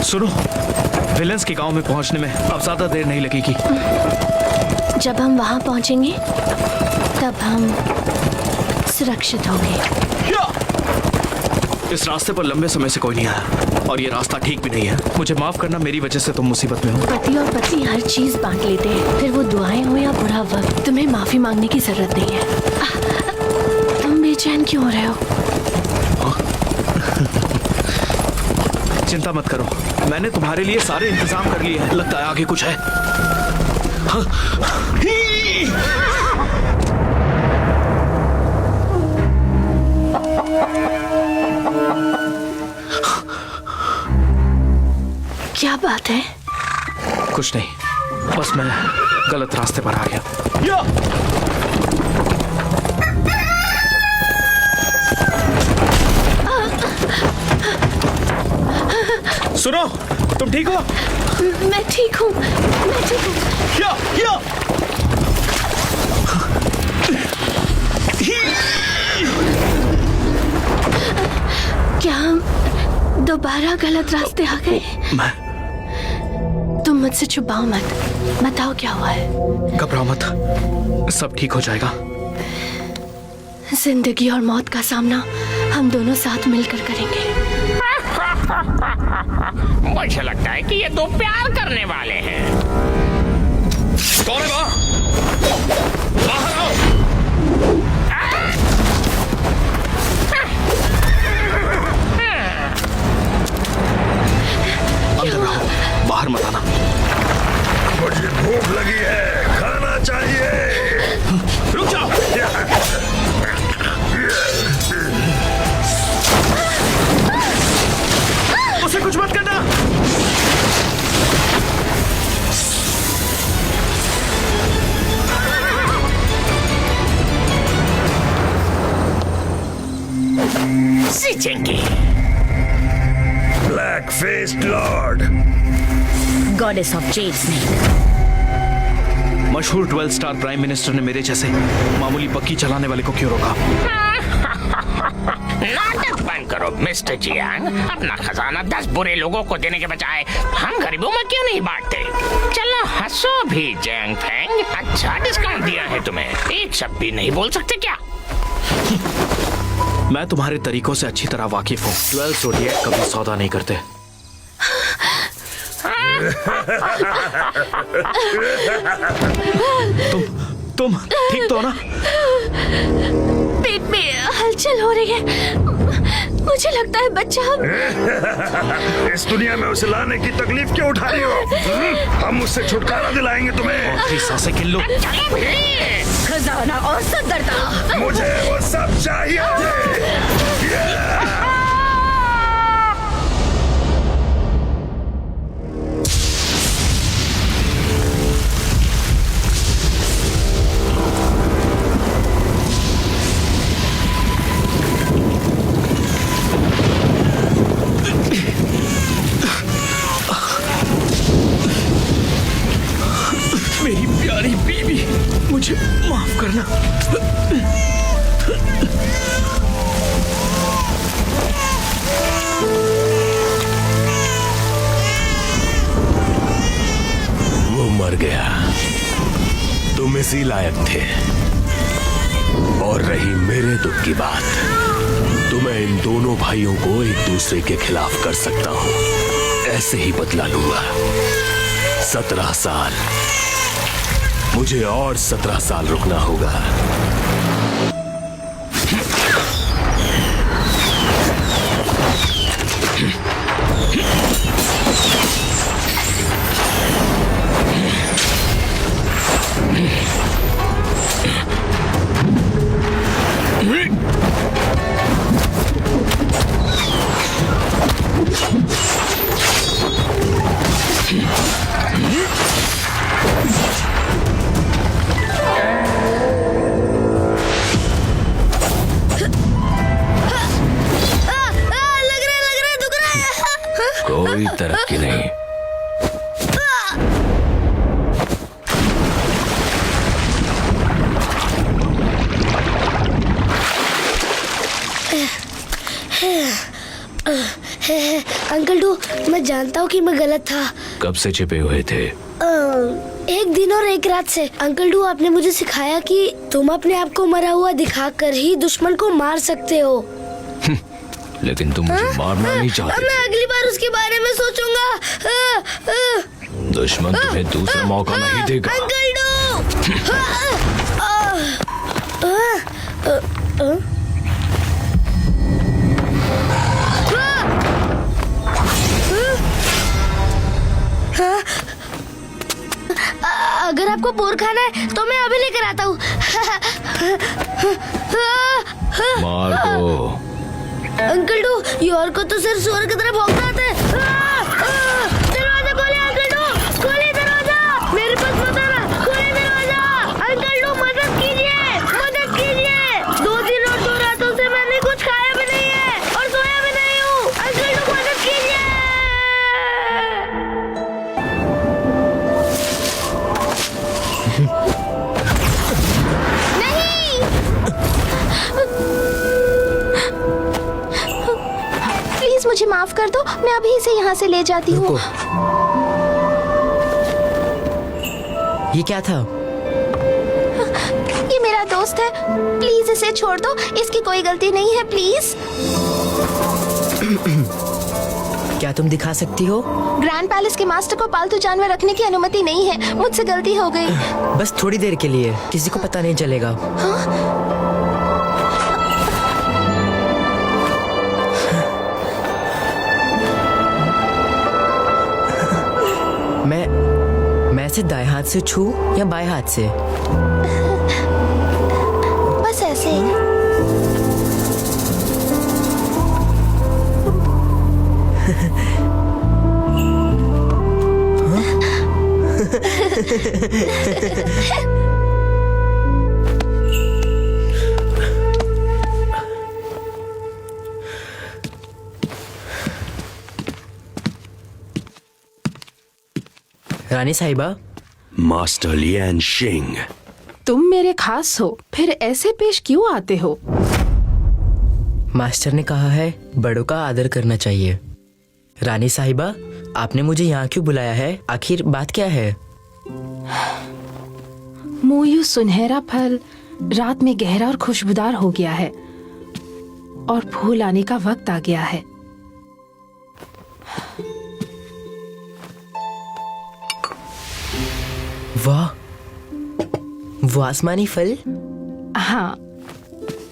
सुनो, विलेंस के गांव में पहुंचने में अब ज्यादा देर नहीं लगेगी। जब हम वहां पहुंचेंगे तब हम सुरक्षित होंगे। इस रास्ते पर लंबे समय से कोई नहीं आया और ये रास्ता ठीक भी नहीं है। मुझे माफ करना, मेरी वजह से तुम मुसीबत में हो। पति और पत्नी हर चीज बांट लेते हैं, फिर वो दुआएं हो या बुरा वक्त, तुम्हें माफी मांगने की जरूरत नहीं है। तुम बेचैन क्यों हो रहे हो? चिंता मत करो, मैंने तुम्हारे लिए सारे इंतजाम कर लिए हैं। लगता है आगे कुछ है। क्या बात है? कुछ नहीं, बस मैं गलत रास्ते पर आ गया। सुनो, तुम ठीक हो? मैं ठीक हूँ, मैं ठीक हूँ। क्या हम दोबारा गलत रास्ते आ गए? तुम मुझसे छुपाओ मत, बताओ क्या हुआ है। घबराओ मत, सब ठीक हो जाएगा। जिंदगी और मौत का सामना हम दोनों साथ मिलकर करेंगे। मुझे लगता है कि ये दो प्यार करने वाले हैं। कौन है वहाँ? बाहर आओ। अंदर रहो, बाहर मत आना। मुझे भूख लगी है, खाना चाहिए। रुक जाओ। उसे कुछ मत करना। सीचेंगे। Black faced lord, goddess of jade snake. मशहूर 12 स्टार प्राइम मिनिस्टर ने मेरे जैसे मामूली पक्की चलाने वाले को क्यों रोका? नाटक बंद करो मिस्टर जियांग। अपना खजाना 10 बुरे लोगों को देने के बजाय हम गरीबों में क्यों नहीं बांटते? चलो हंसो भी जैंग फैंग, अच्छा डिस्काउंट दिया है तुम्हें। एक शब्द भी नहीं बोल सकते क्या? मैं तुम्हारे तरीकों से अच्छी तरह वाकिफ हूँ। 12 ज़ोडिएक कभी सौदा नहीं करते। तुम ठीक तो हो ना? पेट में हलचल हो रही है, मुझे लगता है बच्चा। इस दुनिया में उसे लाने की तकलीफ क्यों उठा रही हो? हम उससे छुटकारा दिलाएंगे तुम्हें। आखिरी सांसें गिन लो। खजाना और सदरता, मुझे वो सब चाहिए। मेरी प्यारी बीवी, मुझे माफ करना। वो मर गया, तुम इसी लायक थे। और रही मेरे दुख की बात, तो मैं इन दोनों भाइयों को एक दूसरे के खिलाफ कर सकता हूँ। ऐसे ही बदला लूंगा। 17 साल, मुझे और 17 साल रुकना होगा। कोई तरक्की नहीं। अंकल डू, मैं जानता हूँ कि मैं गलत था। कब से छिपे हुए थे? एक दिन और एक रात से। अंकल डू, आपने मुझे सिखाया कि तुम अपने आप को मरा हुआ दिखाकर ही दुश्मन को मार सकते हो। लेकिन तुम मुझे मारना नहीं चाहते। मैं अगली बार उसके बारे में सोचूंगा। दुश्मन तुम्हें दूसरा मौका नहीं देगा। Uncle do. अगर आपको बोर खाना है तो मैं अभी लेकर आता हूँ। मार दो। अंकल डू, योर को तो सिर्फ सुअर की तरह भौंकना आता है। दरवाजा खोले अंकल डू, खोले दरवाजा। मेरे पास मत आना, खोले दरवाजा। अंकल डू, मदद कीजिए, मदद कीजिए। 2 दिन और 2 रातों से मैंने कुछ खाया भी नहीं है और सोया भी नहीं हूँ। अंकल डू, मदद कीजिए। प्लीज मुझे माफ कर दो, मैं अभी इसे यहाँ से ले जाती हूँ। ये क्या था? ये मेरा दोस्त है, प्लीज इसे छोड़ दो, इसकी कोई गलती नहीं है, प्लीज। क्या तुम दिखा सकती हो? ग्रैंड पैलेस के मास्टर को पालतू जानवर रखने की अनुमति नहीं है, मुझसे गलती हो गई। बस थोड़ी देर के लिए, किसी को पता नहीं चलेगा। मैं इसे दाएं हाथ से छू या बाएं हाथ से? बस ऐसे ही। रानी साहिबा। मास्टर लियान शिंग। तुम मेरे खास हो, फिर ऐसे पेश क्यों आते हो? मास्टर ने कहा है बड़ों का आदर करना चाहिए। रानी साहिबा, आपने मुझे यहाँ क्यों बुलाया है? आखिर बात क्या है? मोयू सुनहरा फल रात में गहरा और खुशबूदार हो गया है और फूल आने का वक्त आ गया है। वाह, वो आसमानी फल। हाँ,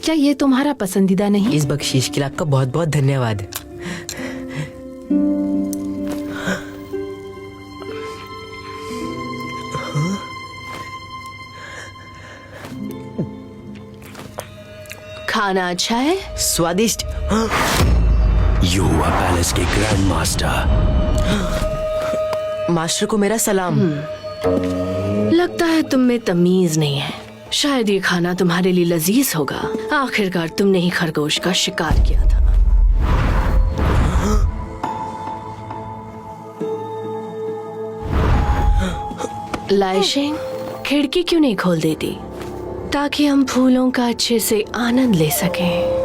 क्या ये तुम्हारा पसंदीदा नहीं? इस बख्शीश के लिए आपका बहुत बहुत धन्यवाद। खाना अच्छा है? स्वादिष्ट। युवा पैलेस के ग्रैंड मास्टर। मास्टर को मेरा सलाम। लगता है तुम में तमीज नहीं है। शायद ये खाना तुम्हारे लिए लजीज होगा। आखिरकार तुमने ही खरगोश का शिकार किया था। लाइशिंग, खिड़की क्यों नहीं खोल देती ताकि हम फूलों का अच्छे से आनंद ले सकें?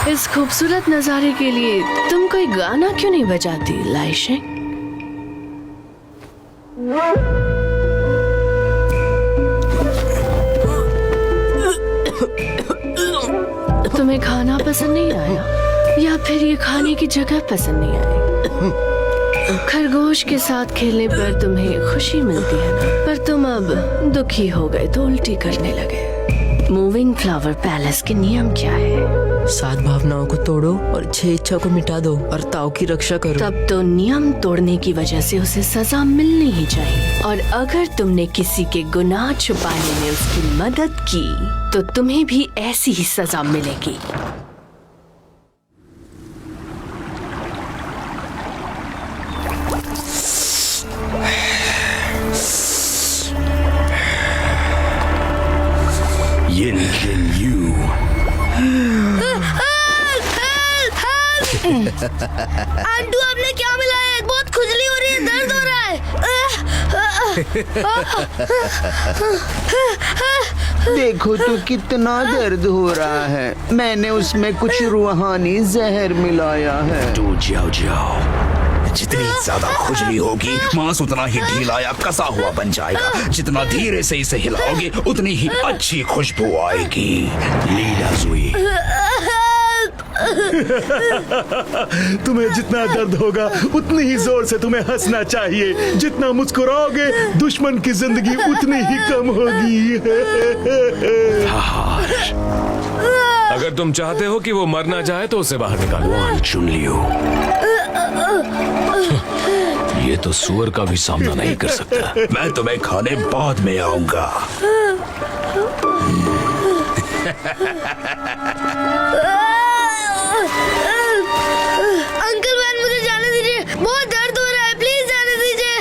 इस खूबसूरत नजारे के लिए तुम कोई गाना क्यों नहीं बजाती लाइशिंग? तुम्हें खाना पसंद नहीं आया या फिर ये खाने की जगह पसंद नहीं आई? खरगोश के साथ खेलने पर तुम्हें खुशी मिलती है ना, पर तुम अब दुखी हो गए तो उल्टी करने लगे। मूविंग फ्लावर पैलेस के नियम क्या है? 7 भावनाओं को तोड़ो और 6 इच्छा को मिटा दो और ताऊ की रक्षा करो। तब तो नियम तोड़ने की वजह से उसे सजा मिलनी ही चाहिए। और अगर तुमने किसी के गुनाह छुपाने में उसकी मदद की तो तुम्हें भी ऐसी ही सजा मिलेगी। Yin Jin Yu। आंटू, आपने क्या मिलाया है? बहुत खुजली हो रही है, दर्द हो देखो तो कितना दर्द हो रहा है। मैंने उसमें कुछ रूहानी जहर मिलाया है। तू जाओ जाओ। जितनी ज्यादा खुजली होगी मांस उतना ही ढीला या कसा हुआ बन जाएगा। जितना धीरे से इसे हिलाओगे उतनी ही अच्छी खुशबू आएगी। लीला जुई। तुम्हें जितना दर्द होगा उतनी ही जोर से तुम्हें हंसना चाहिए। जितना मुस्कुराओगे दुश्मन की जिंदगी उतनी ही कम होगी। अगर तुम चाहते हो कि वो मर ना जाए तो उसे बाहर निकालो। चुन लियो। ये तो सुअर का भी सामना नहीं कर सकता। मैं तुम्हें खाने बाद में आऊंगा। अंकल वैन मुझे जाने दीजिए, बहुत दर्द हो रहा है, प्लीज जाने दीजिए।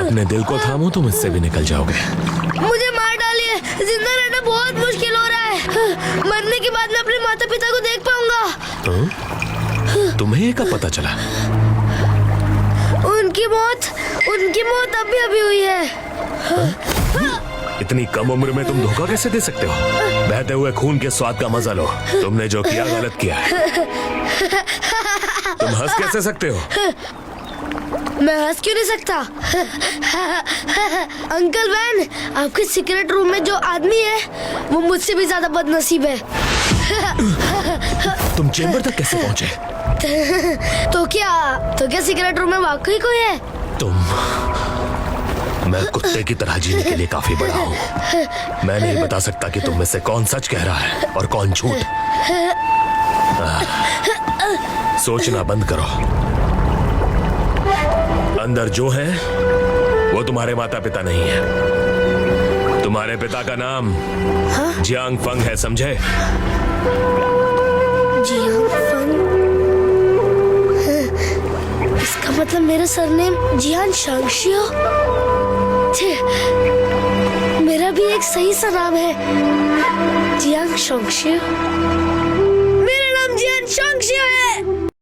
अपने दिल को थामो, तुम इससे भी निकल जाओगे। मुझे मार डालिए, जिंदा रहना बहुत मुश्किल हो रहा है। मरने के बाद मैं अपने माता पिता को देख पाऊंगा। तुम्हें ये कब पता चला? उनकी मौत अभी हुई है। इतनी कम उम्र में तुम धोखा कैसे दे सकते हो? बहते हुए खून के स्वाद का मजा लो। तुमने जो किया गलत किया है। तुम हंस कैसे सकते हो? मैं हंस क्यों नहीं सकता? अंकल वैन, आपके सीक्रेट रूम में जो आदमी है वो मुझसे भी ज्यादा बदनसीब है। तुम चेंबर तक कैसे पहुंचे? तो क्या सीक्रेट रूम में वाकई कोई है? मैं कुत्ते की तरह जीने के लिए काफी बड़ा हूँ। मैं नहीं बता सकता कि तुम में से कौन सच कह रहा है और कौन झूठ। सोचना बंद करो। अंदर जो है वो तुम्हारे माता पिता नहीं है। तुम्हारे पिता का नाम जियांग फंग है, समझे? जियांग फंग? इसका मतलब मेरा सरनेम जियान शांगशियो। मेरा भी एक सही सा नाम है, जियांग शांगशियो। मेरा नाम जियान शांगशियो है।